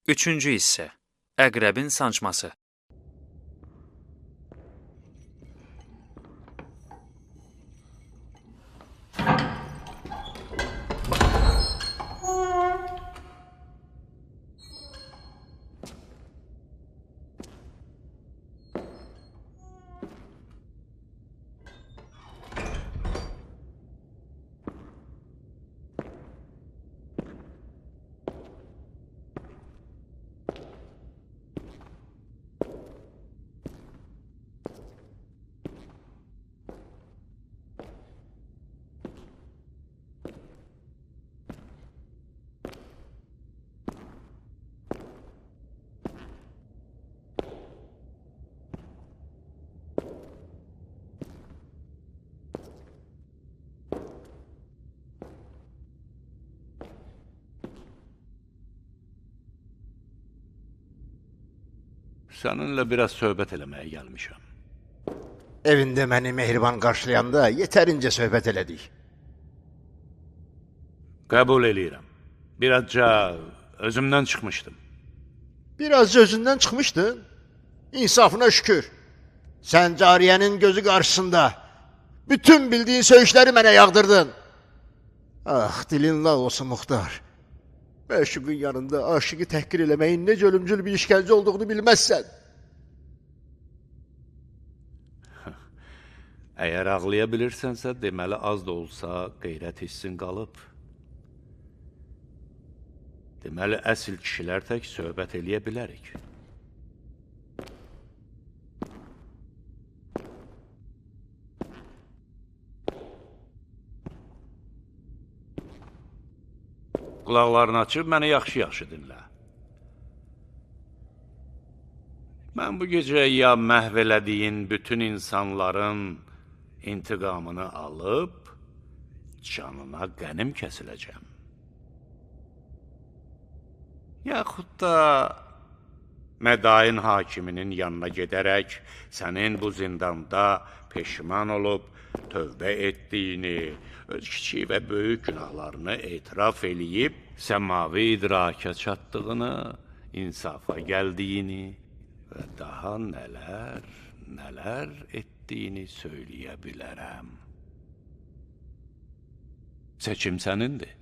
Üçüncü hissə. Əqrəbin sancması. Səninlə biraz söhbət eləməyə gəlmişəm. Evində məni mehriban qarşılayanda yetərincə söhbət elədik. Qəbul eləyirəm. Birazca özümdən çıxmışdım. Biraz özündən çıxmışdın. İnsafına şükür. Sən cariyənin gözü qarşısında bütün bildiyin söyüşləri mənə yağdırdın. Ah, dilin lağ olsun Muxtar. Məşuqun yanında aşıqı təhqir eləməyin necə ölümcül bir işgəncə olduğunu bilməzsən. Əgər ağlaya bilirsənsə, deməli az da olsa qeyrət hissin qalıb. Deməli, əsl kişilər tək söhbət eləyə bilərik. Qulaqlarını açıb, məni yaxşı-yaxşı dinlə. Mən bu gecə ya məhv elədiyin bütün insanların intiqamını alıb, canına qənim kəsiləcəm. Yaxud da mədain hakiminin yanına gedərək, sənin bu zindanda peşman olub, tövbə etdiyini, öz kiçik və böyük günahlarını etiraf eləyib, səmavi idraka çatdığını, insafa gəldiyini və daha nələr etdiyini söyləyə bilərəm. Seçim sənindir.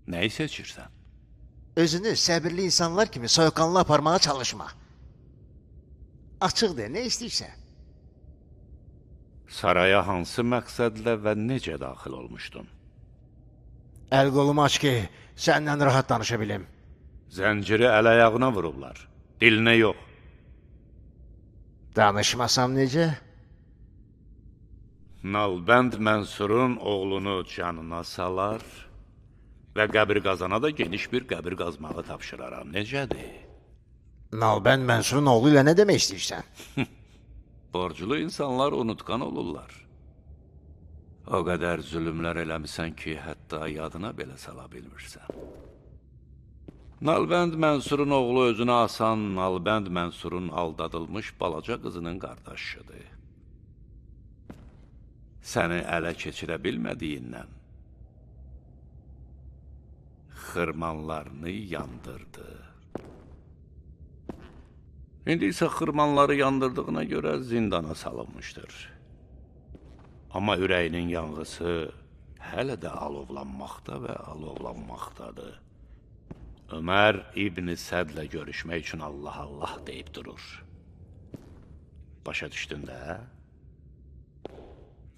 Nəyi seçirsən? Özünü səbirli insanlar kimi soyuqqanlı aparmağa çalışma. Açıq de, nə istəyirsən? Saraya hansı məqsədlə və necə daxil olmuşdun? Əl qolumu aç ki, səndən rahat danışa bilim. Zənciri əl-ayağına vurublar, dilinə yox. Danışmasam necə? Nalbənd Mənsurun oğlunu canına salar və qəbir qazana da geniş bir qəbir qazmağı tapşıraram. Necədir? Nalbənd Mənsurun oğlu ilə nə demək istəyirsən? Borclu insanlar unutqan olurlar. O qədər zülümlər eləmisən ki, hətta yadına belə sala bilmirsən. Nalbənd Mənsurun oğlu özünə asan, Nalbənd Mənsurun aldadılmış balaca qızının qardaşıdır. Səni ələ keçirə bilmədiyindən xırmanlarını yandırdı. İndi isə xırmanları yandırdığına görə zindana salınmışdır. Amma ürəyinin yanğısı hələ də alovlanmaqda və alovlanmaqdadır. Ömər İbn Sədlə görüşmək üçün Allah deyib durur. Başa düşdün də?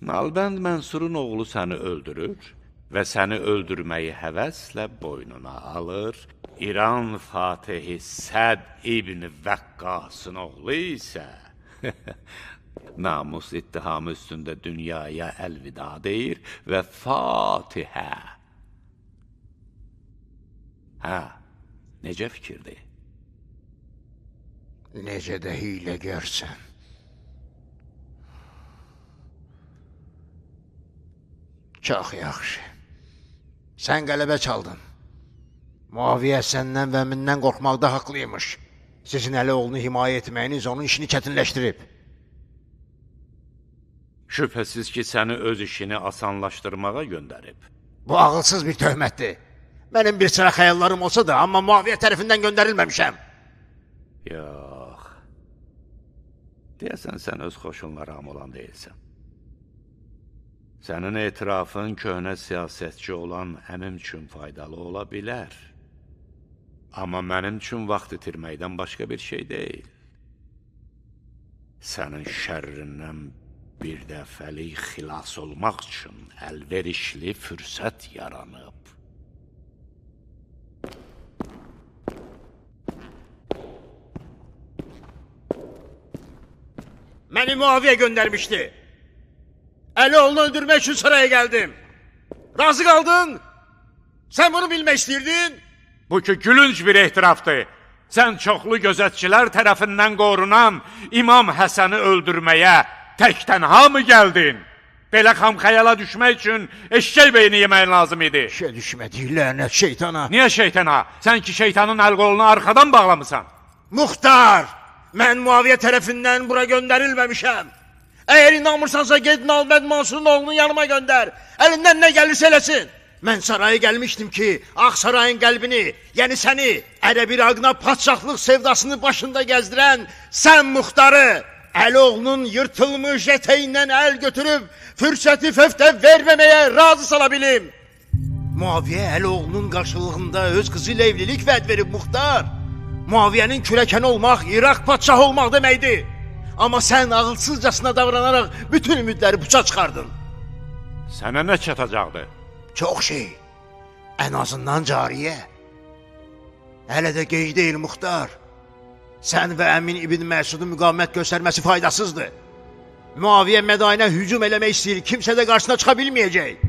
Nalbənd Mənsurun oğlu səni öldürür və səni öldürməyi həvəslə boynuna alır. İran Fatihi Səd İbn Vəqqasın oğlu isə namus ittihamı üstündə dünyaya əlvida deyir və Fatihə. Hə, necə fikirdir? Necə də hiylə görsən. Çox yaxşı. Sən qələbə çaldın. Muaviyə səndən və mindən qorxmaqda haqlıymış. Sizin əli oğlunu himayə etməyiniz onun işini çətinləşdirib. Şübhəsiz ki, səni öz işini asanlaşdırmağa göndərib. Bu ağılsız bir töhmətdir. Benim bir sıra xəyallarım olsa da, amma Muaviyə tərəfindən göndərilməmişəm. Yox. Deyəsən sən öz xoşunla ram olan deyilsən. Sənin etirafın köhnə siyasətçi olan əmim üçün faydalı ola bilər. Amma mənim üçün vaxt itirməkdən başqa bir şey deyil. Sənin şərrindən bir dəfəlik xilas olmaq üçün əlverişli fürsət yaranıb. Məni Muaviyə göndərmişdi. Əlioğlunu öldürmək üçün saraya gəldim. Razı qaldın? Sən bunu bilmək istəyirdin? Bu ki, gülünc bir ehtirafdır. Sən çoxlu gözətçilər tərəfindən qorunan İmam Həsəni öldürməyə tək-tənha mı gəldin? Belə xamxəyala düşmək üçün eşşək beyni yemək lazım idi. İşə düşmədik, lənət şeytana. Niyə şeytana? Sən ki, şeytanın əl-qolunu arxadan bağlamısan. Muxtar, mən Muaviyə tərəfindən bura göndərilməmişəm. Əgər inanmırsansa, ged Nalbəd Mansurun oğlunu yanıma göndər. Əlindən nə gəlirsə eləsin. Mən saraya gəlmişdim ki, Ağsarayın qəlbini, yəni səni, ərəb İraqına padşahlıq sevdasını başında gəzdirən sən Muxtarı, Əlioğlunun yırtılmış ətəyindən əl götürüb, fürsəti fəftə verməməyə razı sala bilim. Muaviyə Əlioğlunun qarşılığında öz qızı ilə evlilik vəd verib Muxtar. Muaviyənin kürəkəni olmaq, İraq padşahı olmaq deməkdir. Amma sən ağılsızcasına davranaraq bütün ümidləri puça çıxardın. Sənə nə çatacaqdı? Çox şey. Ən azından cariyə. Hələ də gec deyil Muxtar. Sən və Əmin İbn Məsudun müqavimət göstərməsi faydasızdır. Muaviyə Mədainə hücum eləmək istəyir, kimsə də qarşısına çıxa bilməyəcək.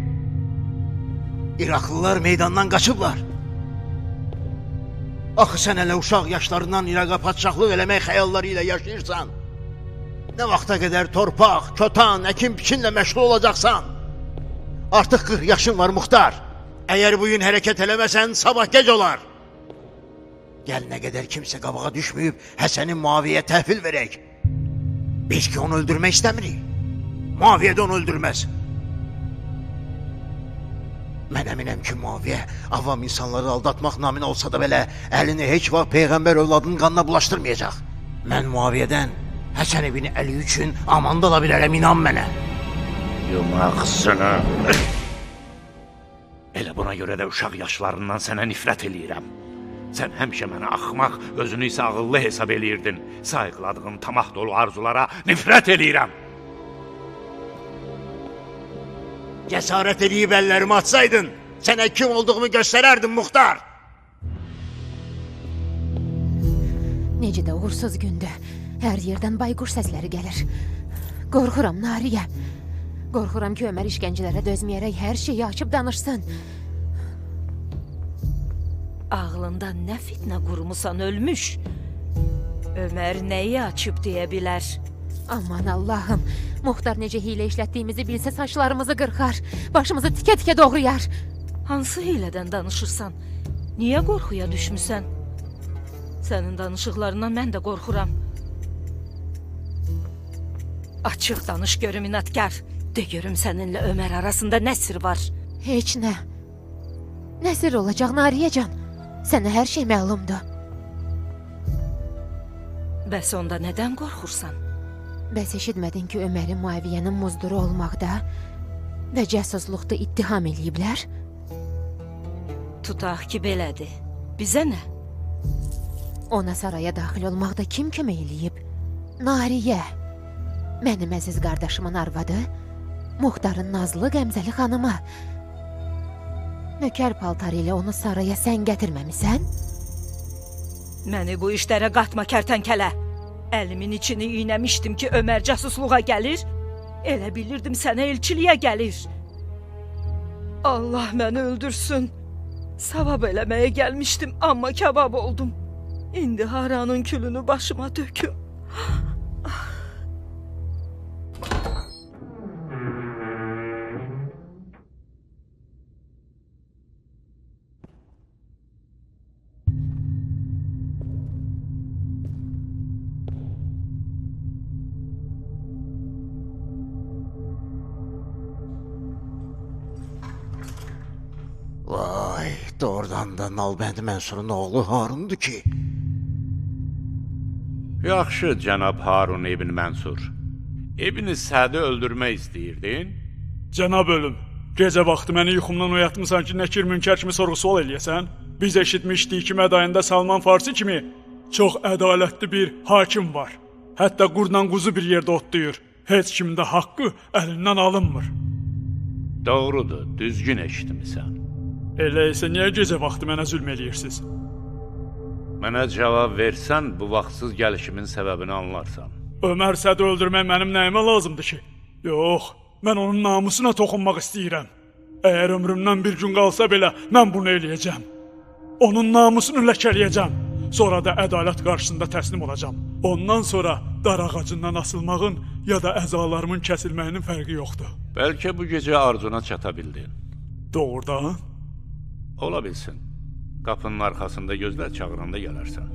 İraqlılar meydandan qaçıblar. Axı sən hələ uşaq yaşlarından İraqa padşahlıq eləmək xəyalları ilə yaşayırsan. Nə vaxta qədər torpaq, kötan, əkin biçinlə məşğul olacaqsan? Artıq 40 yaşın var Muxtar. Əgər bugün hərəkət eləməsən, sabah gec olar. Gəl nə qədər kimsə qabağa düşməyib, Həsəni Muaviyə təhvil verək. Biz ki onu öldürmək istəmirik. Muaviyə də onu öldürməz. Mən əminəm ki, Muaviyə avam insanları aldatmaq naminə olsa da belə əlini heç vaxt Peyğəmbər övladının qanına bulaşdırmayacaq. Mən Muaviyədən Həsən ibn Əli üçün amanda ola bilərəm, inan mənə. Yumaqsını. Elə buna görə də uşaq yaşlarından sənə nifrət eləyirəm. Sən həmişə mənə axmaq, özünü isə ağıllı hesab eləyirdin. Sayıqladığın tamah dolu arzulara nifrət eləyirəm. Cəsarət eləyib əllərimi atsaydın, sənə kim olduğumu göstərərdim Muxtar. Necə də uğursuz gündür. Hər yerdən bayquş səsləri gəlir. Qorxuram Nariyə. Qorxuram ki, Ömər işgəncələrə dözməyərək hər şeyi açıb danışsın. Ağlında nə fitnə qurmusan ölmüş. Ömər nəyi açıb deyə bilər? Aman Allahım, Muxtar necə hiylə işlətdiyimizi bilsə saçlarımızı qırxar, başımızı tikə-tikə doğrayar. Hansı hiylədən danışırsan? Niyə qorxuya düşmüsən? Sənin danışıqlarından mən də qorxuram. Açıq danış görüm inadkar. De görüm səninlə Ömər arasında nə sir var? Heç nə. Nə sir olacaq Nariyəcan? Sənə hər şey məlumdur. Bəs onda nədən qorxursan? Bəs eşitmədin ki, Ömərin Muaviyyənin muzduru olmaqda və cəsusluqda ittiham eləyiblər? Tutaq ki, belədir. Bizə nə? Ona saraya daxil olmaqda kim kömək eləyib? Nariyə. Mənim əziz qardaşımın arvadı, Muxtarın nazlı qəmzəli xanımı. Nökər paltarı ilə onu saraya sən gətirməmisən? Məni bu işlərə qatma kərtənkələ. Əlimin içini iynəmişdim ki, Ömər casusluğa gəlir. Elə bilirdim sənə elçiliyə gəlir. Allah məni öldürsün. Savab eləməyə gəlmişdim, amma kabab oldum. İndi haranın külünü başıma töküm. Vay, Doğrudan da Nalbəndi Mənsurun oğlu Harundur ki. Yaxşı, cənab Harun ibn Mənsur. İbn Sədi öldürmək istəyirdin? Cənab ölüm, gecə vaxtı məni yuxumdan oyatmısan ki, Nəkir Münkər kimi sorğu-sual eləyəsən? Biz eşitmişdik ki, Mədayində Salman Farsi kimi çox ədalətli bir hakim var. Hətta qurla quzu bir yerdə otlayır. Heç kimin də haqqı əlindən alınmır. Doğrudur, düzgün eşitmisən. Elə isə niyə gecə vaxtı mənə zülm eləyirsiniz? Mənə cavab versən, bu vaxtsız gəlişimin səbəbini anlarsan. Ömər Sədi öldürmək mənim nəyimə lazımdır ki? Yox, mən onun namusuna toxunmaq istəyirəm. Əgər ömrümdən bir gün qalsa belə, mən bunu eləyəcəm. Onun namusunu ləkələyəcəm. Sonra da ədalət qarşısında təslim olacam. Ondan sonra dar ağacından asılmağın ya da əzalarımın kəsilməyinin fərqi yoxdur. Bəlkə bu gecə arzuna çata bildin. Doğrudan? Ola bilsin. Qapının arxasında gözlər, çağıranda gələrsən.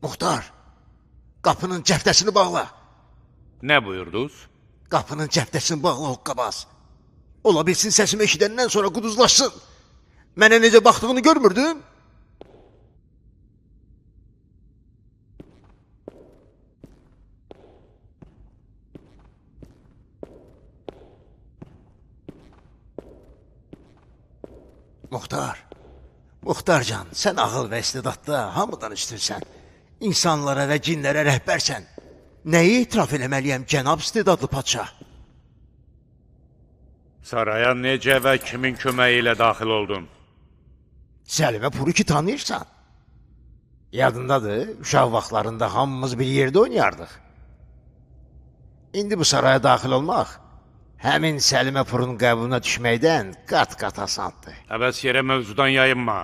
Muxtar, qapının cəftəsini bağla. Nə buyurdunuz? Qapının cəftəsini bağla hoqqabaz. Ola bilsin səsimi eşidəndən sonra quduzlaşsın. Mənə necə baxdığını görmürdün? Muxtarcan, sən ağıl və istedadda hamıdan üstünsən. İnsanlara və cinlərə rəhbərsən. Nəyi etiraf eləməliyəm, cənab istedadlı padşah? Saraya necə və kimin köməyi ilə daxil oldun? Səlimə Puru ki tanıyırsan. Yadındadır, uşaq vaxtlarında hamımız bir yerdə oynayardıq. İndi bu saraya daxil olmaq, həmin Səlimə Purun qəbuluna düşməkdən qat-qat asandır. Əbəs yerə mövzudan yayınma.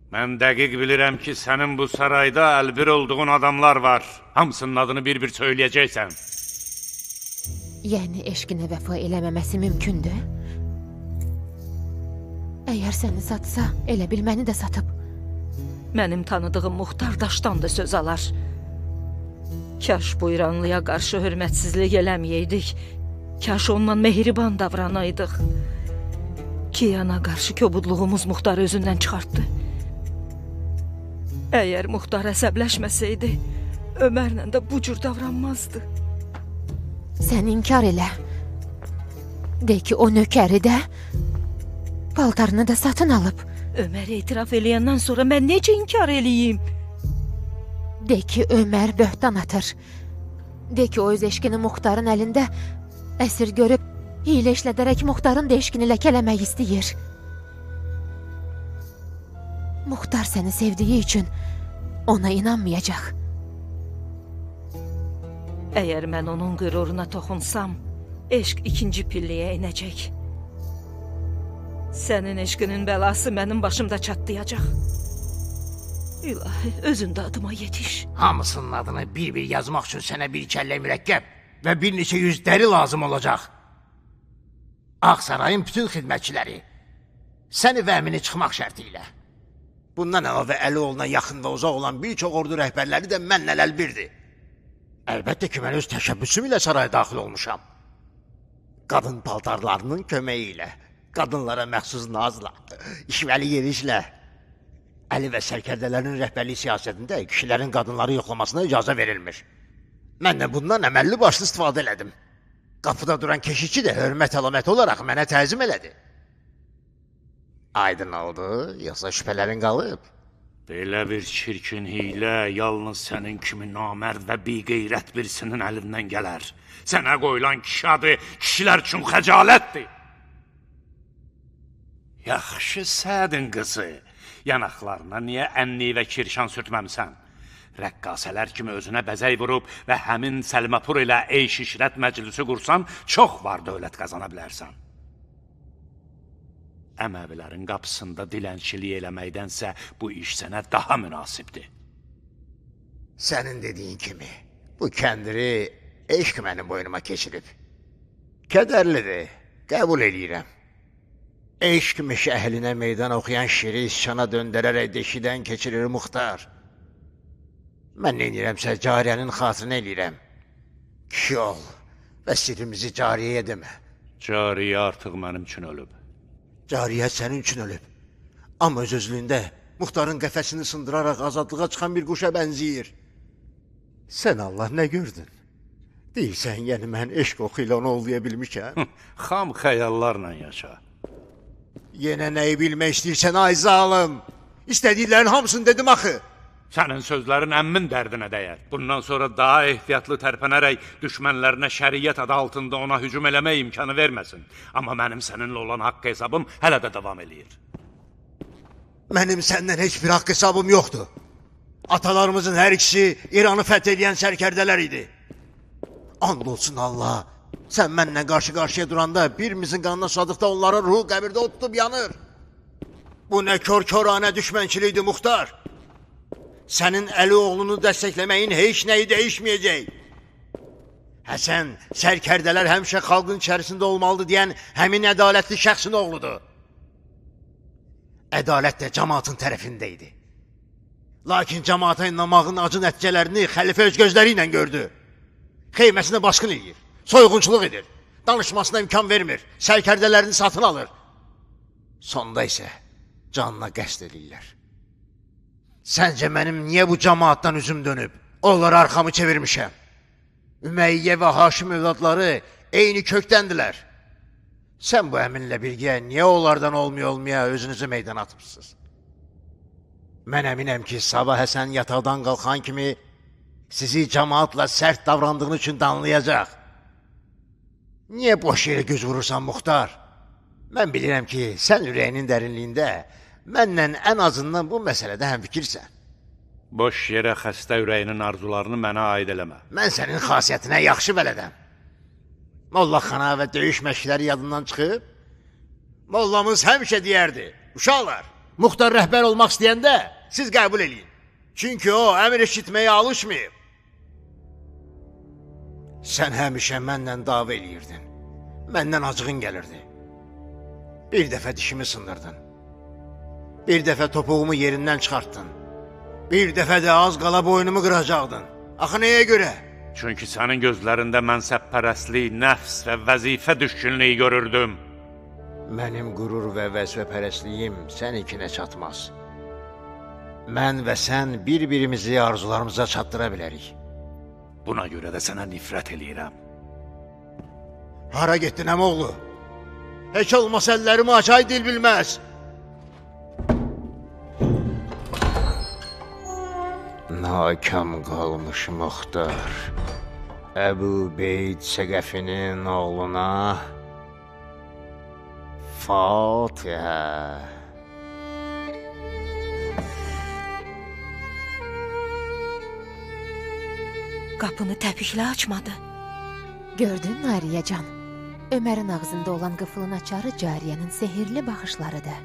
Mən dəqiq bilirəm ki, sənin bu sarayda əlbir olduğun adamlar var. Hamısının adını bir-bir söyləyəcəksən. Yəni eşqinə vəfa eləməməsi mümkündür? Əgər səni satsa, elə bil məni də satıb. Mənim tanıdığım Muxtar Daşdan da söz alar. Kaş bu İranlıya qarşı hörmətsizlik eləməyəydik. Kaş ondan mehriban davranaydıq. Kiyana qarşı kobudluğumuz Muxtarı özündən çıxartdı. Əgər Muxtar əsəbləşməsəydi, Ömərlə də bu cür davranmazdı. Sən inkar elə. De ki, o nökəri də, paltarını da satın alıb. Ömər etiraf eləyəndən sonra mən necə inkar eləyim? De ki, Ömər böhtan atır. De ki, o öz eşkini Muxtarın əlində əsir görüb, hiylə işlədərək Muxtarın da eşkini ləkələmək istəyir. Muxtar səni sevdiyi üçün ona inanmayacaq. Əgər mən onun qüruruna toxunsam, eşq ikinci pilləyə inəcək. Sənin eşqinin bəlası mənim başımda çatlayacaq. İlahi, özün də adıma yetiş. Hamısının adını bir-bir yazmaq üçün sənə bir kəllə mürəkkəb və bir neçə yüz dəri lazım olacaq. Ağsarayın bütün xidmətçiləri, səni və əmini çıxmaq şərti ilə. Bundan əlavə Əlioğluna yaxın və uzaq olan bir çox ordu rəhbərləri də mənlə əlbirdir. Əlbəttə ki, mən öz təşəbbüsüm ilə saraya daxil olmuşam. Qadın paltarlarının köməyi ilə, qadınlara məxsus nazla, işvəli yerişlə, Əli və sərkərdələrin rəhbərlik siyasətində kişilərin qadınları yoxlamasına icazə verilmir. Mən də bundan əməlli başlı istifadə elədim. Qapıda duran keşikçi də hörmət əlaməti olaraq mənə təzim elədi. Aydın oldu, yoxsa şübhələrin qalıb? Belə bir çirkin hiylə yalnız sənin kimi namərd və biqeyrət birisinin əlindən gələr. Sənə qoyulan kişi adı kişilər üçün xəcalətdir. Yaxşı sədin qızı, yanaqlarına niyə ənni və kirşan sürtməmsən? Rəqqasələr kimi özünə bəzək vurub və həmin Səlimapur ilə eyş-işrət məclisi qursan, çox var dövlət qazana bilərsən. Əməvilərin qapısında dilənçilik eləməkdənsə bu iş sənə daha münasibdir. Sənin dediyin kimi, bu kəndiri eşq mənim boynuma keçirib. Kədərlidir, qəbul edirəm. Eşq meşə əhlinə meydan oxuyan şiri isyana döndərərək deşidən keçirir Muxtar. Mən neynirəmsə cariyənin xatırını eləyirəm. Kişi ol və sirrimizi cariyəyə demə. Cariyə artıq mənim üçün ölüb. Cariyə sənin üçün ölüb. Amma öz-özlüyündə Muxtarın qəfəsini sındıraraq azadlığa çıxan bir quşa bənzəyir. Sən Allah nə gördün? Deyirsən, yəni mən eşq oxu ilə onu ovlaya bilmişəm. Xam xəyallarla yaşa. Yenə nəyi bilmək istəyirsən ay zalım? İstədiklərin hamısını dedim axı. Sənin sözlərin əmmin dərdinə dəyər. Bundan sonra daha ehtiyatlı tərpənərək düşmənlərinə şəriət adı altında ona hücum eləmək imkanı verməsin. Amma mənim səninlə olan haqq hesabım hələ də davam eləyir. Mənim səndən heç bir haqq hesabım yoxdur. Atalarımızın hər ikisi İranı fəth edən sərkərdələr idi. And olsun Allah, sən mənlə qarşı-qarşıya duranda birimizin qanına susadıqda onların ruhu qəbirdə o tutub yanır. Bu nə kör-köranə düşmənçilikdir Muxtar. Sənin Əli oğlunu dəstəkləməyin heç nəyi dəyişməyəcək. Həsən, sərkərdələr həmişə xalqın içərisində olmalıdır deyən həmin ədalətli şəxsin oğludur. Ədalət də cəmaatın tərəfində idi. Lakin cəmaata inanmağın acı nəticələrini xəlifə öz gözləri ilə gördü. Xeyməsinə basqın edir, soyğunçuluq edir, danışmasına imkan vermir, sərkərdələrini satın alır. Sonda isə canına qəsd edirlər. Səncə mənim niyə bu cəmaatdan üzüm dönüb, onlara arxamı çevirmişəm? Ümeyyə və Haşim övladları eyni kökdəndirlər. Sən bu əminlə birgə niyə onlardan olmaya özünüzü meydana atıbsınız? Mən əminəm ki, sabah Həsən yataqdan qalxan kimi sizi cəmaatla sərt davrandığın üçün danlayacaq. Niyə boş yerə göz vurursan Muxtar? Mən bilirəm ki, sən ürəyinin dərinliyində mənlə ən azından bu məsələdə həmfikirsən. Boş yerə xəstə ürəyinin arzularını mənə aid eləmə. Mən sənin xasiyyətinə yaxşı bələdəm. Mollaxana və döyüş məşqləri yadından çıxıb, mollamız həmişə deyərdi, uşaqlar, Muxtar rəhbər olmaq istəyəndə siz qəbul eləyin. Çünki o əmr eşitməyə alışmayıb. Sən həmişə mənlə dava eləyirdin. Məndən acığın gəlirdi. Bir dəfə dişimi sındırdın. Bir dəfə topuğumu yerindən çıxartdın. Bir dəfə də az qala boynumu qıracaqdın. Axı nəyə görə? Çünki sənin gözlərində mənsəbpərəstlik, nəfs və vəzifə düşkünlüyü görürdüm. Mənim qürur və vəzifəpərəstliyim səninkinə çatmaz. Mən və sən bir-birimizi arzularımıza çatdıra bilərik. Buna görə də sənə nifrət eləyirəm. Hara getdin əmoğlu? Heç olmasa əllərimi açay dil bilməz. Nakam qalmış Muxtar. Əbu Beyd Səqəfinin oğluna Fatihə. Qapını təpiklə açmadı. Gördün Nariyecan? Ömərin ağzında olan qıfılın açarı cariyənin sehirli baxışlarıdır.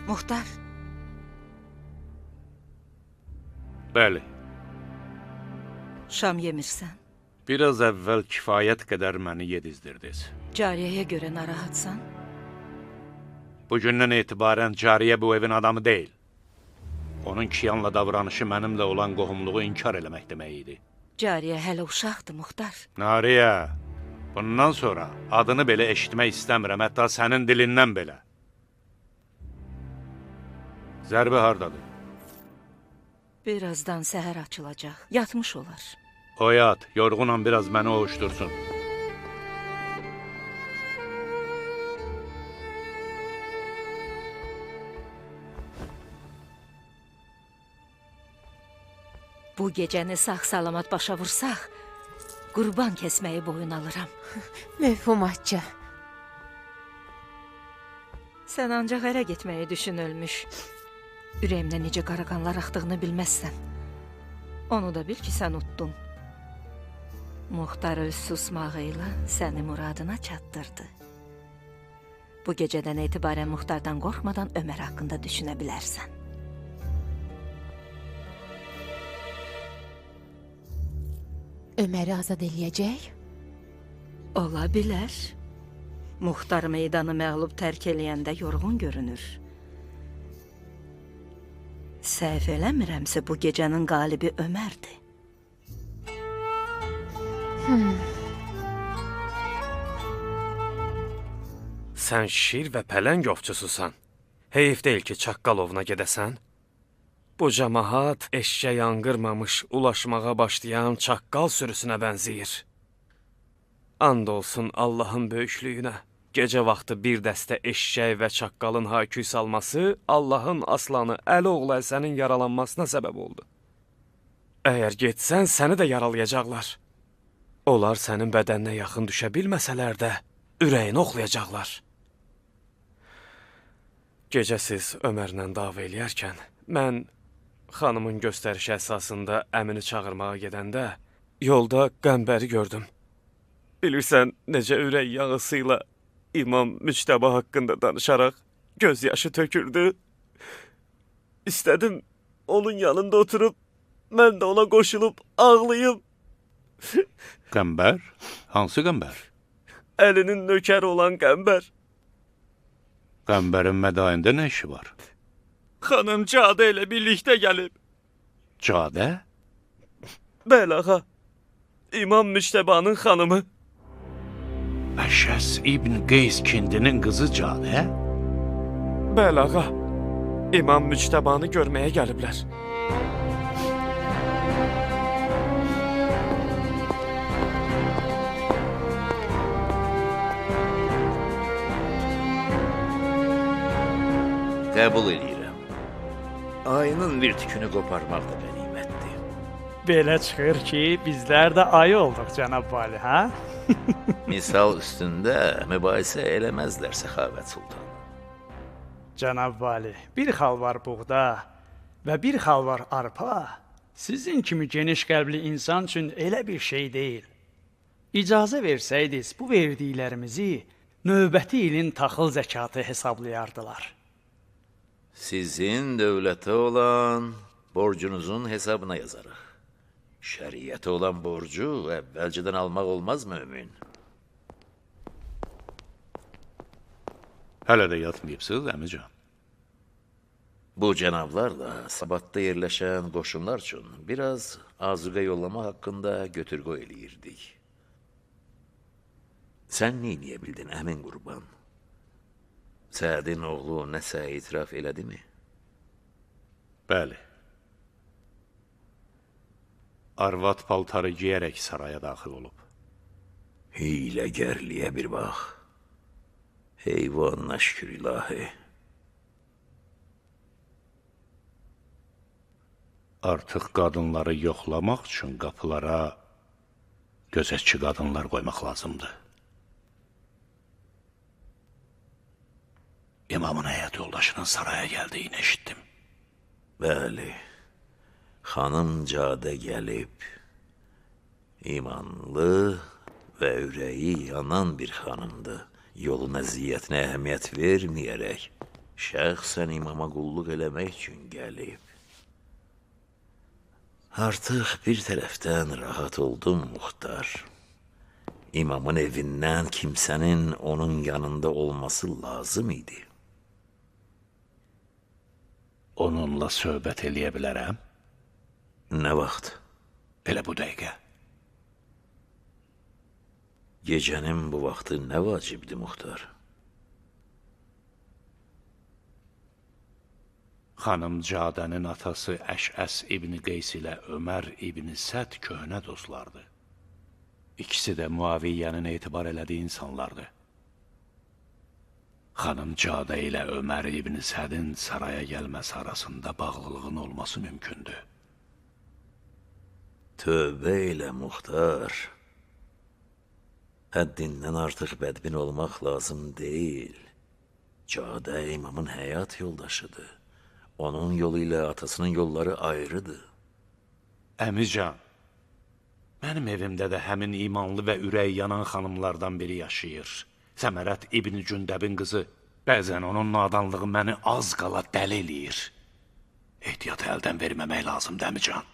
Muxtar, Bəli, şam yemirsən. biraz əvvəl kifayət qədər məni yedizdirdiniz. Cariyəyə görə narahatsan. Bugündən etibarən cariyə bu evin adamı deyil. Onun Kiyanla davranışı mənimlə olan qohumluğu inkar eləmək demək idi. Cariyə hələ uşaqdır, Muxtar. Nariyə, bundan sonra adını belə eşitmək istəmirəm, hətta sənin dilindən belə. Zərbə hardadır? Birazdan səhər açılacaq. Yatmış olar. Oyat, yorğunam, biraz məni oğuşdursun. Bu gecəni sağ-salamat başa vursaq, qurban kəsməyi boyun alıram. Mövhumatca. Sən ancaq ərə getməyi düşünülmüş. Ürəyimdə necə qaraqanlar axdığını bilməzsən. Onu da bil ki, sən utdun. Muxtar öz susmağıyla səni muradına çatdırdı. Bu gecədən etibarən Muxtardan qorxmadan Ömər haqqında düşünə bilərsən. Öməri azad eləyəcək? Ola bilər. Muxtar meydanı məğlub tərk eləyəndə yorğun görünür. Səhv eləmirəmsə bu gecənin qalibi Ömərdir. Sən şir və pələng ovçususan. Heyif deyil ki, çaqqalovuna gedəsən. Bu cəmahat eşşə yanqırmamış ulaşmağa başlayan çaqqal sürüsünə bənzəyir. And olsun Allahın böyüklüyünə. Gecə vaxtı bir dəstə eşşək və çaqqalın hayküy salması Allahın aslanı Əloğlu Həsənin yaralanmasına səbəb oldu. Əgər getsən, səni də yaralayacaqlar. Onlar sənin bədəninə yaxın düşə bilməsələr də, ürəyini oxlayacaqlar. Gecə siz Ömərlə dava eləyərkən, mən xanımın göstərişi əsasında əmini çağırmağa gedəndə, yolda qəmbəri gördüm. Bilirsən, necə ürək yağısıyla İmam Müçtəba haqqında danışaraq göz yaşı tökürdü. İstədim onun yanında oturub, mən də ona qoşulub ağlayım. Qəmbər? Hansı qəmbər? Əlinin nökəri olan qəmbər. Qəmbərin mədayində nə işi var? Xanım Cadə ilə birlikdə gəlib. Cadə? Bəli, ağa. İmam Müçtəbanın xanımı. Əşəs İbn Qeys Kindinin qızı Cadə? Bəli, ağa. İmam Müçtəbanı görməyə gəliblər. Qəbul edirəm. Ayının bir tükünü qoparmaq da qənimətdir. Belə çıxır ki, bizlər də ayı olduq, cənab vali, hə? Misal üstündə mübahisə eləməzlər Səxavət Sultan. Cənab vali, bir xal var buğda və bir xal var arpa. Sizin kimi geniş qəlbli insan üçün elə bir şey deyil. İcazə versəydiniz, bu verdiklərimizi növbəti ilin taxıl zəkatı hesablayardılar. Sizin dövlətə olan borcunuzun hesabına yazarıq. Şəriətə olan borcu əvvəlcədən almaq olmaz mümin. Hələ də yatmayıbsınız, əmican. Bu cənablarla Sabatda yerləşən qoşunlar üçün biraz azuqə yollama haqqında götür-qoy eləyirdik. Sən neyləyə bildin, əmin qurban? Sədin oğlu nəsə itiraf elədi mi? Bəli. Arvad paltarı giyərək saraya daxil olub. Hiyləgərliyə bir bax. Heyvanına şükür ilahi. Artıq qadınları yoxlamaq üçün qapılara gözətçi qadınlar qoymaq lazımdır. İmamın həyat yoldaşının saraya gəldiyini eşitdim. Bəli, xanım Cadə gəlib. İmanlı və ürəyi yanan bir xanımdır. Yolun əziyyətinə əhəmiyyət verməyərək, şəxsən imama qulluq eləmək üçün gəlib. Artıq bir tərəfdən rahat oldum, Muxtar. İmamın evindən kimsənin onun yanında olması lazım idi. Onunla söhbət eləyə bilərəm. Nə vaxt? Elə bu dəqiqə. Gecənin bu vaxtı nə vacibdir, Muxtar? Xanım Cadənin atası Əşəs İbn Qeys ilə Ömər İbn Səd köhnə dostlardır. İkisi də Muaviyyənin etibar elədiyi insanlardır. Xanım Cadə ilə Ömər İbn Sədin saraya gəlməsi arasında bağlılığın olması mümkündür. Tövbə elə, Muxtar. Həddindən artıq bədbin olmaq lazım deyil. Cadə imamın həyat yoldaşıdır. Onun yolu ilə atasının yolları ayrıdır. Əmican, mənim evimdə də həmin imanlı və ürək yanan xanımlardan biri yaşayır. Səmərət İbn Cündəbin qızı. Bəzən onun nadanlığı məni az qala dəli eləyir. Ehtiyatı əldən verməmək lazımdır, əmican.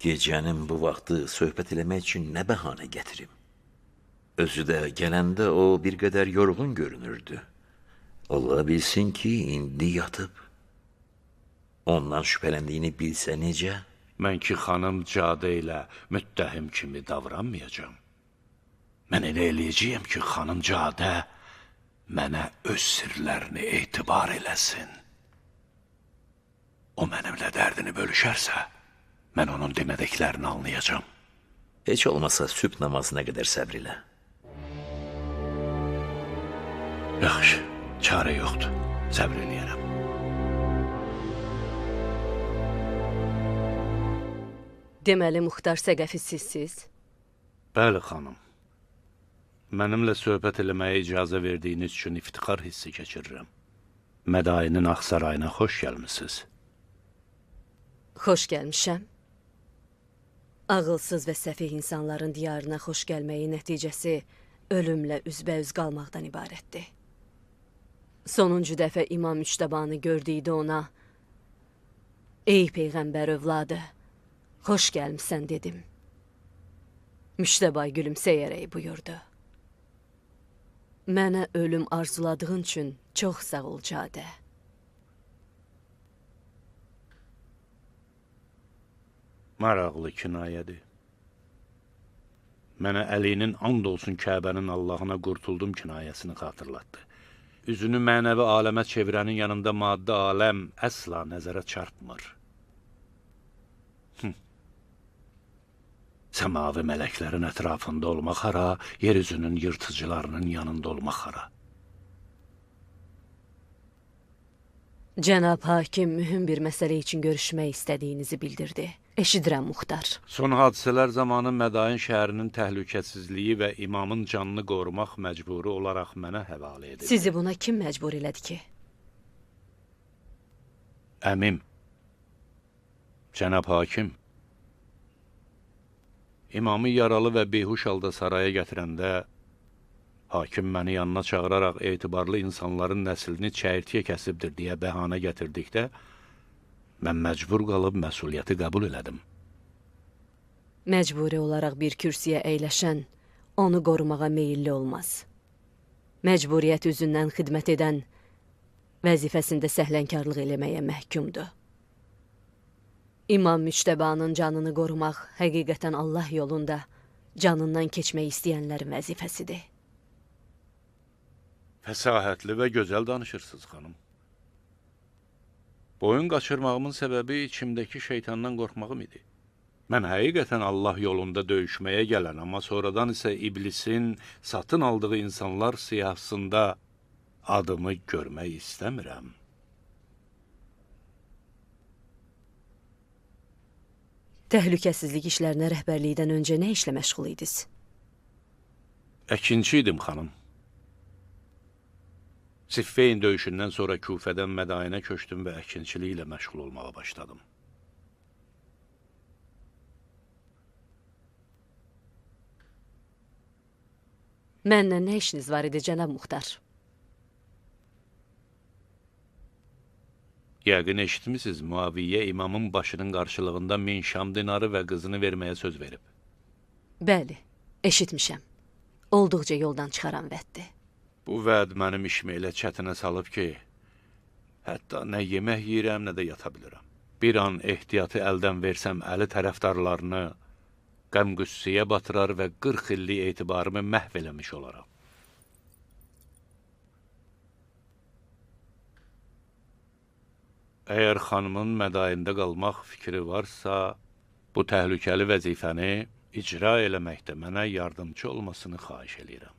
Gecənin bu vaxtı söhbət eləmək üçün nə bəhanə gətirim? Özü də gələndə o bir qədər yorğun görünürdü. Ola bilsin ki, indi yatıb. Ondan şübhələndiyini bilsə necə? Mən ki, xanım Cadə ilə müttəhim kimi davranmayacağam. Mən elə eləyəcəyəm ki, xanım Cadə mənə öz sirlərini etibar eləsin. O mənimlə dərdini bölüşərsə, mən onun demədiklərini anlayacağam. Heç olmasa sübh namazına qədər səbr elə. Yaxşı, çarə yoxdur, səbr eləyərəm. Deməli, Muxtar Səqəfi sizsiz? Bəli, xanım. Mənimlə söhbət eləməyə icazə verdiyiniz üçün iftixar hissi keçirirəm. Mədainin Ağsarayına xoş gəlmisiniz. Xoş gəlmişəm. Ağılsız və səfih insanların diyarına xoş gəlməyi nəticəsi ölümlə üzbəüz qalmaqdan ibarətdir. Sonuncu dəfə İmam Müştəbanı gördükdə ona "Ey Peyğəmbər övladı, xoş gəlmisən" dedim. Müştəba gülümsəyərək buyurdu: "Mənə ölüm arzuladığın üçün çox sağ ol Cadə." Maraqlı kinayədir. Mənə Əlinin and olsun Kəbənin Allahına qurtuldum kinayəsini xatırlatdı. Üzünü mənəvi aləmə çevirənin yanında maddi aləm əsla nəzərə çarpmır. Səmavi mələklərin ətrafında olmaq hara, yeryüzünün yırtıcılarının yanında olmaq hara. Cənab hakim mühüm bir məsələ üçün görüşmək istədiyinizi bildirdi. Eşidirəm, Muxtar. Son hadisələr zamanı Mədain şəhərinin təhlükəsizliyi və imamın canını qorumaq məcburi olaraq mənə həvalə edildi. Sizi buna kim məcbur elədi ki? Əmim, cənab hakim, imamı yaralı və behuş halda saraya gətirəndə, hakim məni yanına çağıraraq etibarlı insanların nəslini çəyirtiyə kəsibdir deyə bəhanə gətirdikdə, mən məcbur qalıb məsuliyyəti qəbul elədim. Məcburi olaraq bir kürsüyə əyləşən onu qorumağa meyilli olmaz. Məcburiyyət üzündən xidmət edən vəzifəsində səhlənkarlıq eləməyə məhkumdur. İmam Müştəbanın canını qorumaq həqiqətən Allah yolunda canından keçmək istəyənlərin vəzifəsidir. Fəsahətli və gözəl danışırsınız, xanım. Boyun qaçırmağımın səbəbi içimdəki şeytandan qorxmağım idi. Mən həqiqətən Allah yolunda döyüşməyə gələn, amma sonradan isə iblisin satın aldığı insanlar siyahısında adımı görmək istəmirəm. Təhlükəsizlik işlərinə rəhbərlikdən öncə nə işlə məşğul idiniz? Əkinçi idim, xanım. Siffeyn döyüşündən sonra Küfədən Mədayinə köçdüm və əkinçiliklə məşğul olmağa başladım. Mənlə nə işiniz var idi, cənab Muxtar? Yəqin eşitmisiniz, Muaviyyə imamın başının qarşılığında 1000 şam dinarı və qızını verməyə söz verib. Bəli, eşitmişəm. Olduqca yoldan çıxaran vəddir. Bu vəd mənim işimi elə çətinə salıb ki, hətta nə yemək yeyirəm, nə də yata bilirəm. Bir an ehtiyatı əldən versəm, əli tərəfdarlarını qəm-qüssəyə batırar və 40 illik etibarımı məhv eləmiş olaram. Əgər xanımın Mədayində qalmaq fikri varsa, bu təhlükəli vəzifəni icra eləməkdə mənə yardımcı olmasını xahiş eləyirəm.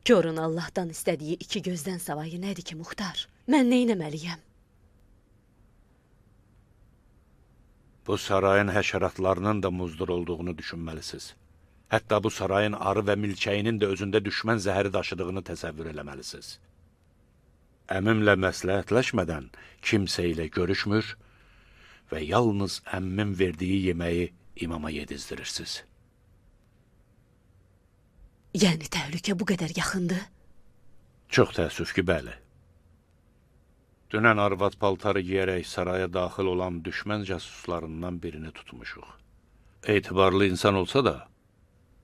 Görün Allahdan istədiyi iki gözdən savayı nədir ki, Muxtar? Mən nə etməliyəm? Bu sarayın həşəratlarının da muzdur olduğunu düşünməlisiniz. Hətta bu sarayın arı və milçəyinin də özündə düşmən zəhəri daşıdığını təsəvvür eləməlisiniz. Əmimlə məsləhətləşmədən kimsə ilə görüşmür və yalnız əmmin verdiyi yeməyi imama yedizdirirsiniz. Yəni təhlükə bu qədər yaxındır? Çox təəssüf ki, bəli. Dünən arvad paltarı giyərək saraya daxil olan düşmən casuslarından birini tutmuşuq. Etibarlı insan olsa da,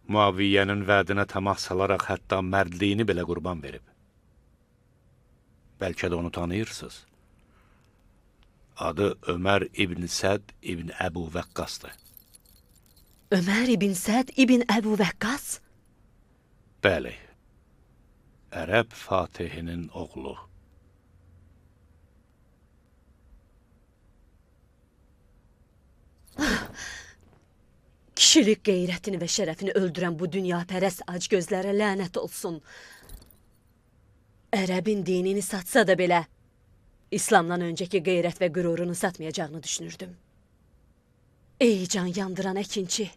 Muaviyyənin vədinə təmah salaraq hətta mərdliyini belə qurban verib. Bəlkə də onu tanıyırsınız. Adı Ömər İbn Səd İbn Əbu Vəqqasdır. Ömər ibn Səd ibn Əbu Vəqqas? Bəli. Ərəb Fatihinin oğlu. Kişilik qeyrətini və şərəfini öldürən bu dünyapərəst acgözlərə lənət olsun. Ərəbin dinini satsa da belə, İslamdan öncəki qeyrət və qürurunu satmayacağını düşünürdüm. Ey can yandıran əkinçi,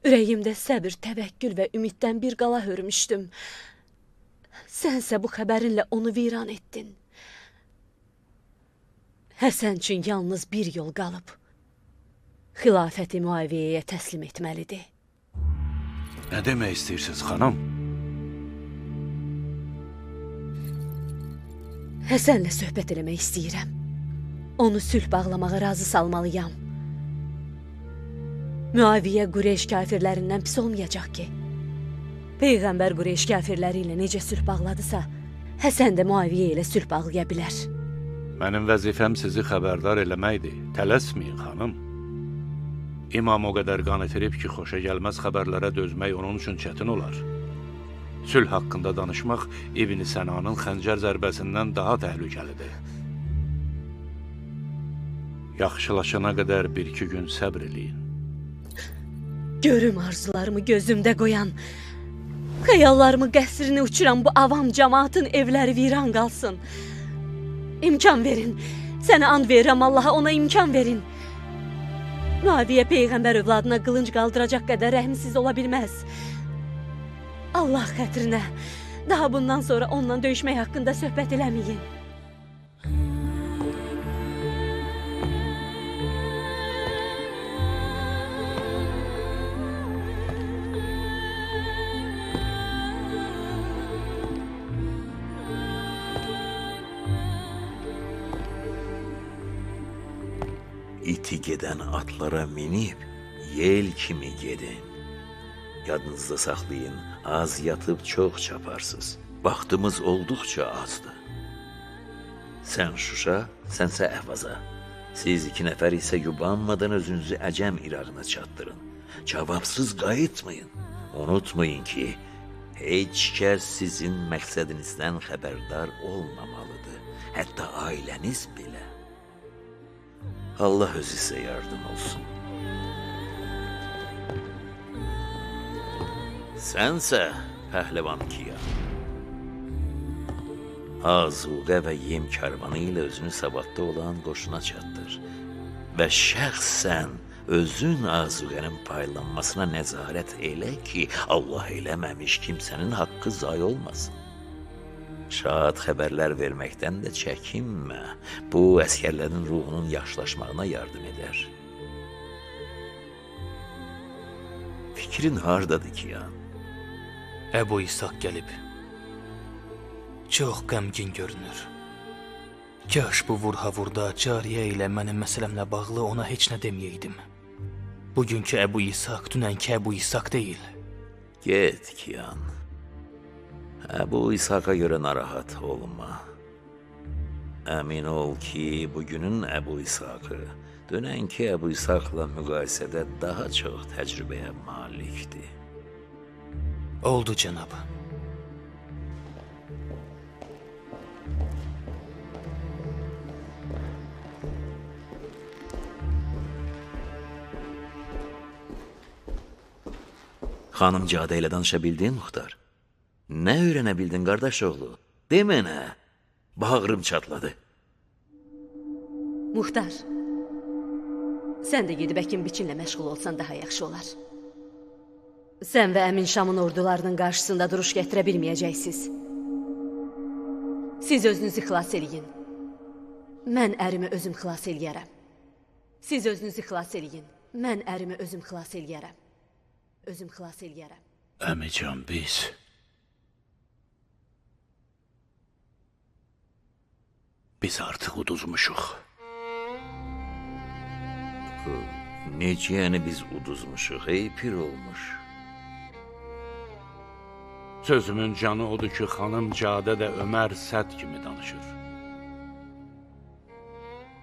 ürəyimdə səbir, təvəkkül və ümiddən bir qala hörmüşdüm. Sənsə bu xəbərinlə onu viran etdin. Həsən üçün yalnız bir yol qalıb. Xilafəti Muaviyyəyə təslim etməlidir. Nə demək istəyirsiniz, xanım? Həsənlə söhbət eləmək istəyirəm. Onu sülh bağlamağa razı salmalıyam. Muaviyyə Qureyş kafirlərindən pis olmayacaq ki. Peyğəmbər Qureyş kafirləri ilə necə sülh bağladısa, Həsən də Muaviyyə ilə sülh bağlaya bilər. Mənim vəzifəm sizi xəbərdar eləməkdir. Tələsməyin, xanım. İmam o qədər qan itirib ki, xoşa gəlməz xəbərlərə dözmək onun üçün çətin olar. Sülh haqqında danışmaq İbn Sənanın xəncər zərbəsindən daha təhlükəlidir. Yaxşılaşana qədər 1-2 gün səbr eləyin. Görüm arzularımı gözümdə qoyan, xəyallarımı qəsrini uçuran bu avam cəmaatın evləri viran qalsın. İmkan verin, sənə and verirəm Allaha, ona imkan verin. Muaviyyə Peyğəmbər övladına qılınc qaldıracaq qədər rəhmsiz ola bilməz. Allah xətrinə, daha bundan sonra onunla döyüşmək haqqında söhbət eləməyin. İti gedən atlara minib, yel kimi gedin. Yadınızda saxlayın, az yatıb çox çaparsınız. Vaxtımız olduqca azdır. Sən Şuşa, sənsə Əhvaza. Siz 2 nəfər isə yubanmadan özünüzü Əcəm İraqına çatdırın. Cavabsız qayıtmayın. Unutmayın ki, heç kəs sizin məqsədinizdən xəbərdar olmamalıdır. Hətta ailəniz belə. Allah özü sizə yardım olsun. Sənsə pəhləvan Kiya. Azuqə və yem karvanı ilə özünü savadda olan qoşuna çatdır və şəxsən özün azuqənin paylanmasına nəzarət elə ki, Allah eləməmiş kimsənin haqqı zay olmasın. Şad xəbərlər verməkdən də çəkinmə. Bu, əskərlərin ruhunun yaşlaşmağına yardım edər. Fikrin hardadır ki, ya? Əbu İsaq gəlib. Çox qəmgin görünür. Kaş bu vurha-vurda cariyə ilə mənim məsələmlə bağlı ona heç nə deməyəydim. Bugünkü Əbu İsaq, dünənki Əbu İsaq deyil. Get, Kiyan. Əbu İsaq'a görə narahat olma. Əmin ol ki, bugünün Əbu İsaqı, dünənki Əbu İsaqla müqayisədə daha çox təcrübəyə malikdir. Oldu, cənab. Xanımcadə ilə danışa bildin, Muxtar? Nə öyrənə bildin, qardaş oğlu? De mənə, bağrım çatladı. Muxtar, sən də gedib əkin biçinlə məşğul olsan daha yaxşı olar. Sən və Əmin Şamın ordularının qarşısında duruş gətirə bilməyəcəksiniz. Siz özünüzü xilas eləyin. Mən ərimi özüm xilas eləyərəm. Siz özünüzü xilas eləyin. Mən ərimi özüm xilas eləyərəm. Özüm xilas eləyərəm. Əmican, biz artıq uduzmuşuq. Necə yəni biz uduzmuşuq, ey pir olmuş? Sözümün canı odur ki, xanım Cadə də Ömər Səd kimi danışır.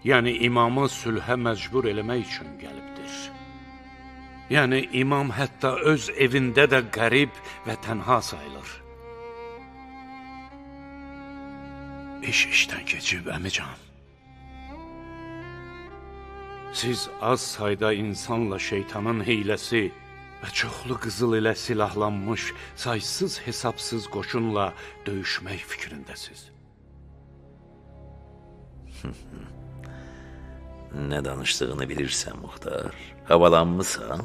Yəni imamı sülhə məcbur eləmək üçün gəlibdir. Yəni imam hətta öz evində də qərib və tənha sayılır. İş işdən keçib, əmican. Siz az sayda insanla şeytanın heyləsi və çoxlu qızıl ilə silahlanmış, saysız hesabsız qoşunla döyüşmək fikrindəsiz. Nə danışdığını bilirsən, Muxtar? Havalanmısan?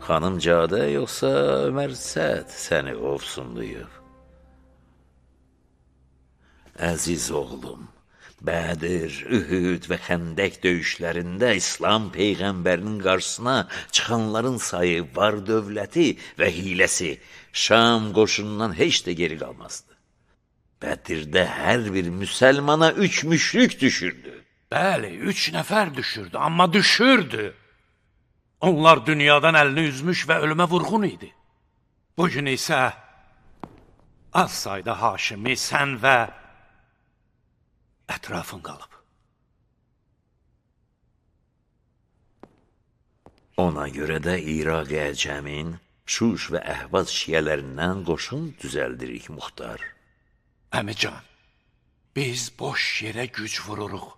Xanım Cadə yoxsa Ömər Səd səni ovsunlayıb? Əziz oğlum, Bədir, Ühüd və Xəndək döyüşlərində İslam Peyğəmbərinin qarşısına çıxanların sayı, var dövləti və hiləsi Şam qoşunundan heç də geri qalmazdı. Bədirdə hər bir müsəlmana 3 müşrik düşürdü. Bəli, 3 nəfər düşürdü, amma düşürdü. Onlar dünyadan əlini üzmüş və ölümə vurğun idi. Bugün isə az sayda Haşimi, sən və ətrafın qalıb. Ona görə də İraq Əcəmin, Şuş və Əhvaz şiyələrindən qoşun düzəldirik, Muxtar. Əmican, biz boş yerə güc vururuq.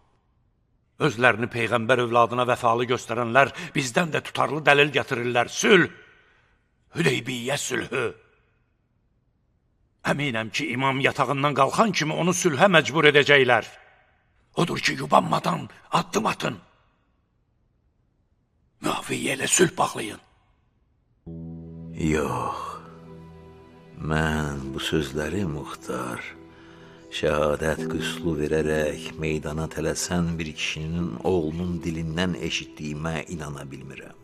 Özlərini Peyğəmbər övladına vəfalı göstərənlər bizdən də tutarlı dəlil gətirirlər. Sülh, Hüdeybiyyə sülhü. Əminəm ki, imam yatağından qalxan kimi onu sülhə məcbur edəcəklər. Odur ki, yubanmadan addım atın. Müaviyyə ilə sülh bağlayın. Yox, mən bu sözləri, Muxtar, şəhadət qüslu verərək meydana tələsən bir kişinin oğlunun dilindən eşitdiyimə inana bilmirəm.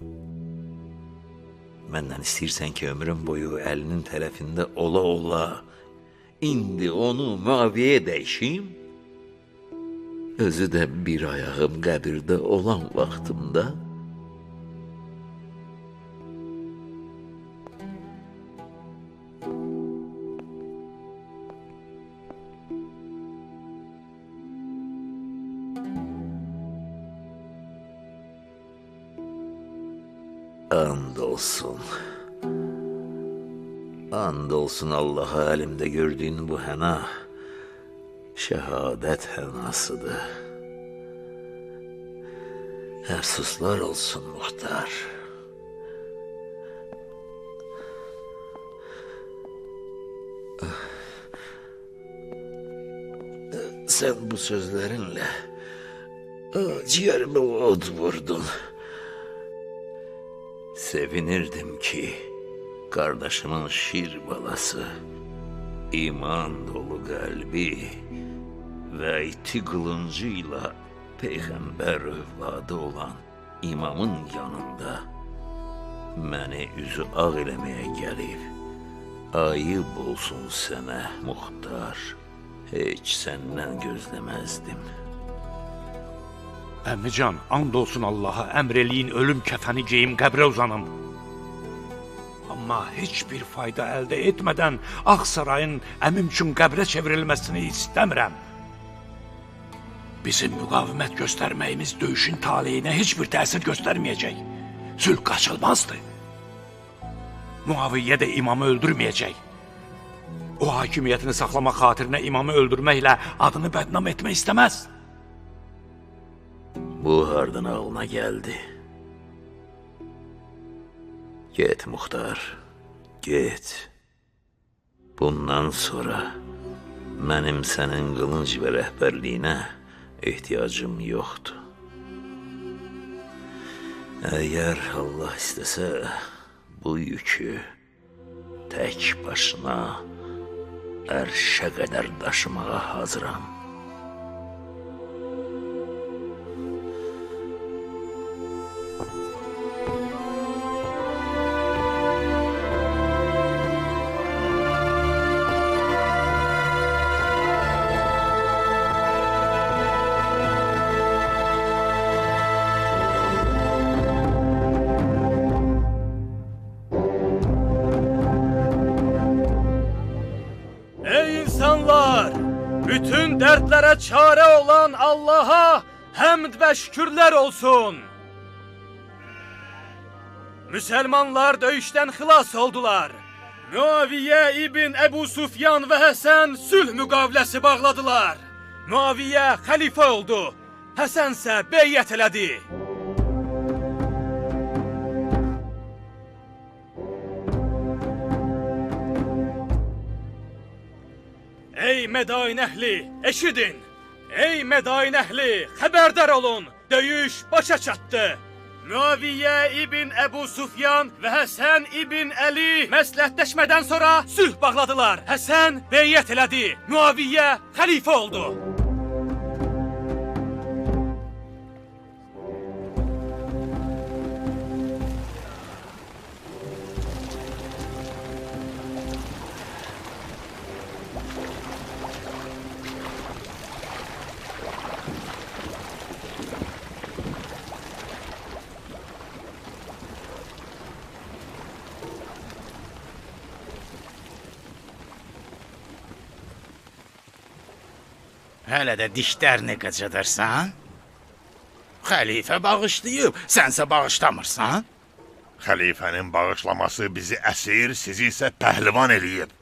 Məndən istəyirsən ki, ömrüm boyu əlinin tərəfində ola-ola, indi onu Müaviyyəyə dəyişim? Özü də bir ayağım qəbirdə olan vaxtımda, and olsun Allaha əlimdə gördüyün bu həna şəhadət hənasıdır. Əfsuslar olsun, Muxtar. Sən bu sözlərinlə ciyərimə od vurdun. Sevinirdim ki, qardaşımın şir balası, iman dolu qəlbi və iti qılıncı ilə Peyğəmbər övladı olan imamın yanında məni üzü ağ eləməyə gəlib. Ayıb olsun sənə, Muxtar, heç səndən gözləməzdim. Əmican, and olsun Allaha, əmr eləyin, ölüm kəfəni geyim, qəbrə uzanım. Amma heç bir fayda əldə etmədən Ağsarayın əmim üçün qəbrə çevrilməsini istəmirəm. Bizim müqavimət göstərməyimiz döyüşün taleyinə heç bir təsir göstərməyəcək. Sülh qaçılmazdır. Müaviyyə də imamı öldürməyəcək. O hakimiyyətini saxlamaq xatirinə imamı öldürməklə adını bədnam etmək istəməz. Bu hardan ağlına gəldi? Get, Muxtar, get. Bundan sonra mənim sənin qılınc və rəhbərliyinə ehtiyacım yoxdur. Əgər Allah istəsə, bu yükü tək başına ərşə qədər daşımağa hazıram. çare olan Allaha həmd və şükürlər olsun. Müsəlmanlar döyüşdən xilas oldular. Muaviyə ibn Əbu Sufyan və Həsən sülh müqaviləsi bağladılar. Muaviyə xəlifə oldu. Həsən isə beyyət elədi. Ey Mədain əhli, eşidin! Ey Mədain əhli, xəbərdar olun! Döyüş başa çatdı. Muaviyə ibn Əbu Sufyan və Həsən ibn Əli məsləhətləşmədən sonra sülh bağladılar. Həsən beyyət elədi. Muaviyə xəlifə oldu. Hələ də dişlərini qıcıdırsan? Xəlifə bağışlayıb, sənsə bağışlamırsan? Xəlifənin bağışlaması bizi əsir, sizi isə pəhlivan eləyib.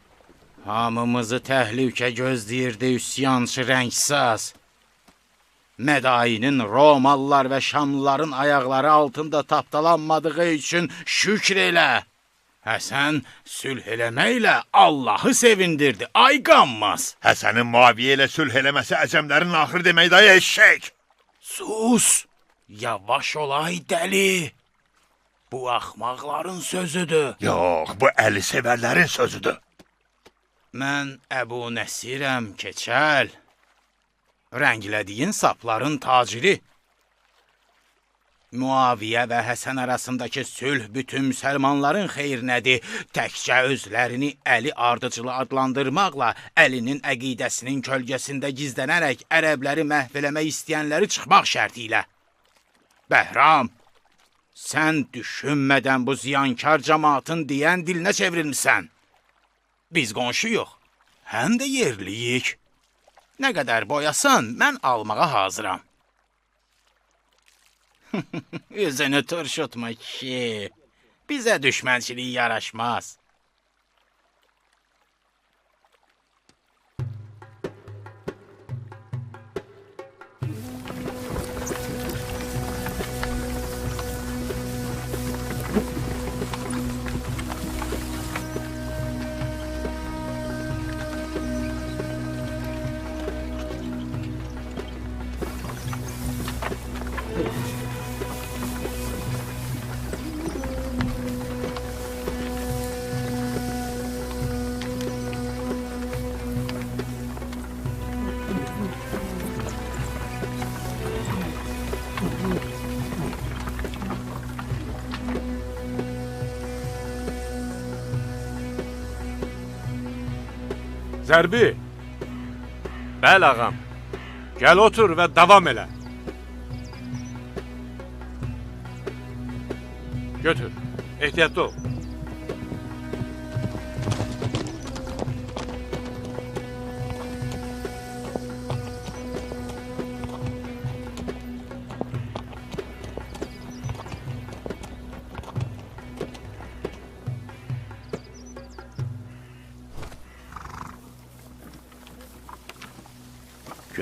Hamımızı təhlükə gözləyirdi üsyançı rəngsaz. Mədainin Romalılar və Şamlıların ayaqları altında tapdalanmadığı üçün şükr elə. Həsən sülh eləməklə Allahı sevindirdi, ay qanmaz. Həsənin Muaviyə ilə sülh eləməsi əcəmlərin axırı demək dayı eşşək. Sus! Yavaş olay dəli. Bu axmaqların sözüdür. Yox, bu əli sevərlərin sözüdür. Mən Əbu Nəsirəm Keçəl. Rənglədiyin sapların taciri. Muaviyə və Həsən arasındakı sülh bütün müsəlmanların xeyrinədir. Təkcə özlərini Əli ardıcılı adlandırmaqla Əlinin əqidəsinin kölgəsində gizlənərək ərəbləri məhv eləmək istəyənləri çıxmaq şərti ilə. Bəhram, sən düşünmədən bu ziyankar cəmaatın deyən dilinə çevrilmişsən. Biz qonşuyuq, həm də yerliyik. Nə qədər boyasan, mən almağa hazıram. Üzünü turşutma ki, bizə düşmənçilik yaraşmaz. Zərbi, Bəli ağam. gəl otur və davam elə. Götür, ehtiyatlı ol.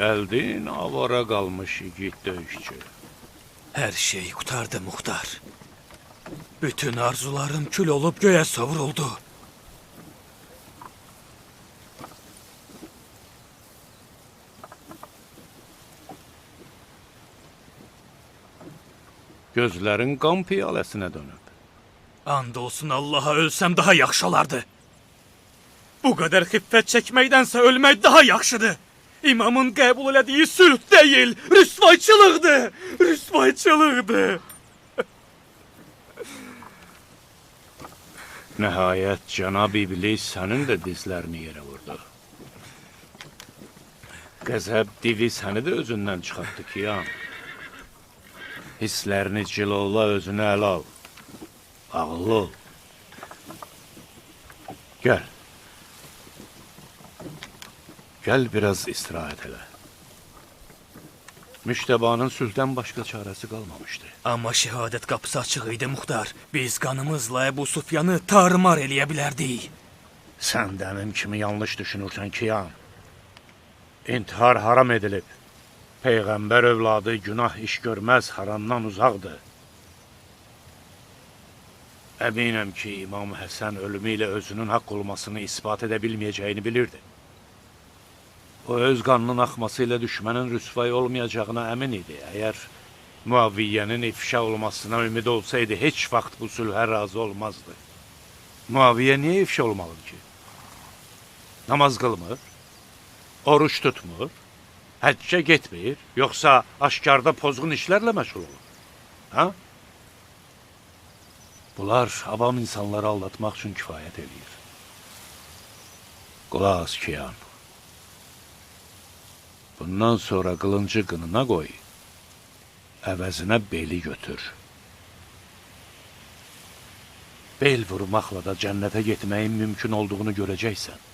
Gəldin, avara qalmış igid döyüşçü. Hər şey qurtardı Muxtar. Bütün arzularım kül olub göyə savruldu. Gözlərin qan piyaləsinə dönüb. And olsun Allaha ölsəm daha yaxşı olardı. Bu qədər xiffət çəkməkdənsə ölmək daha yaxşıdır. İmamın qəbul elədiyi sülh deyil, rüsvayçılıqdır, rüsvayçılıqdır. Nəhayət Cənab İblis sənin də dizlərini yerə vurdu. Qəzəb divi səni də özündən çıxartdı ki, ya. Hisslərini cilovla, özünü ələ al. Ağıllı ol. Gəl. Gəl biraz istirahət elə. Müştəbanın sülhdən başqa çarəsi qalmamışdı. Amma şəhadət qapısı açıq idi, Muxtar. Biz qanımızla Əbu Sufyanı tarmar eləyə bilərdik. Sən dəmim kimi yanlış düşünürsən ki, ya. İntihar haram edilib. Peyğəmbər övladı günah iş görməz, haramdan uzaqdır. Əminəm ki, İmam Həsən ölümü ilə özünün haqq olmasını ispat edə bilməyəcəyini bilirdi. O öz qanının axması ilə düşmənin rüsvay olmayacağına əmin idi. Əgər Muaviyyənin ifşa olmasına ümid olsaydı, heç vaxt bu sülhə razı olmazdı. Muaviyyə niyə ifşa olmalıdır ki? Namaz qılmır, oruç tutmur, həccə getmir, yoxsa aşkarda pozğun işlərlə məşğul olur. Ha? Bunlar avam insanları aldatmaq üçün kifayət edir. Qulaq as Kiyan. Bundan sonra qılıncı qınına qoy, əvəzinə beli götür. Bel vurmaqla da cənnətə getməyin mümkün olduğunu görəcəksən.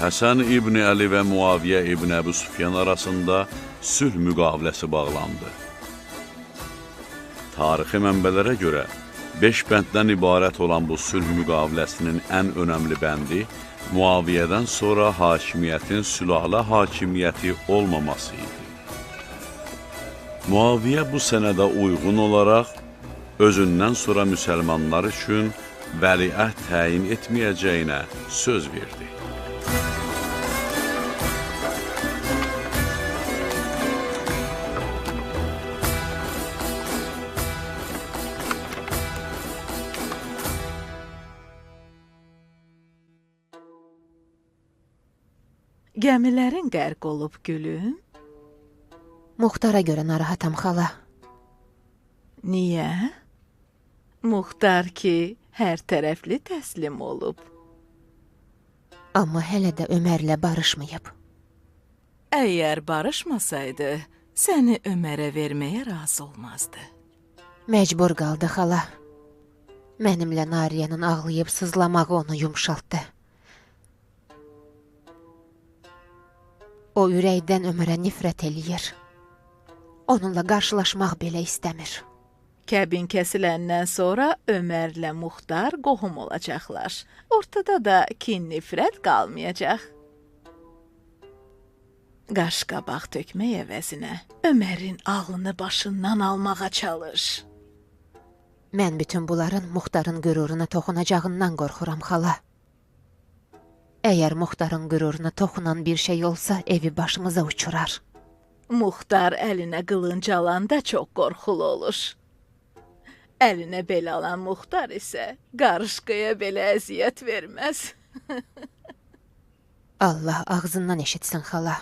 Həsən İbni Əli və Muaviyyə İbni Əbu Sufyan arasında sülh müqaviləsi bağlandı. Tarixi mənbələrə görə 5 bənddən ibarət olan bu sülh müqaviləsinin ən önəmli bəndi Muaviyyədən sonra hakimiyyətin sülalə hakimiyyəti olmaması idi. Muaviyyə bu sənədə uyğun olaraq özündən sonra müsəlmanlar üçün vəliəhd təyin etməyəcəyinə söz verdi. Gəmilərin qərq olub gülüm? Muxtara görə narahatam xala. Niyə? Muxtar ki, hər tərəfli təslim olub. Amma hələ də Ömərlə barışmayıb. Əgər barışmasaydı, səni Ömərə verməyə razı olmazdı. Məcbur qaldı xala. Mənimlə Nariyənin ağlayıb sızlamağı onu yumşaltdı. O ürəkdən Ömərə nifrət eləyir. Onunla qarşılaşmaq belə istəmir. Kəbin kəsiləndən sonra Ömərlə Muxtar qohum olacaqlar. Ortada da kin nifrət qalmayacaq. Qaş-qabaq tökmək əvəzinə Ömərin ağlını başından almağa çalış. Mən bütün bunların Muxtarın qüruruna toxunacağından qorxuram xala. Əgər Muxtarın qüruruna toxunan bir şey olsa, evi başımıza uçurar. Muxtar əlinə qılınc alanda çox qorxulu olur. Əlinə belə alan Muxtar isə qarışqaya belə əziyyət verməz. Allah ağzından eşitsin xala.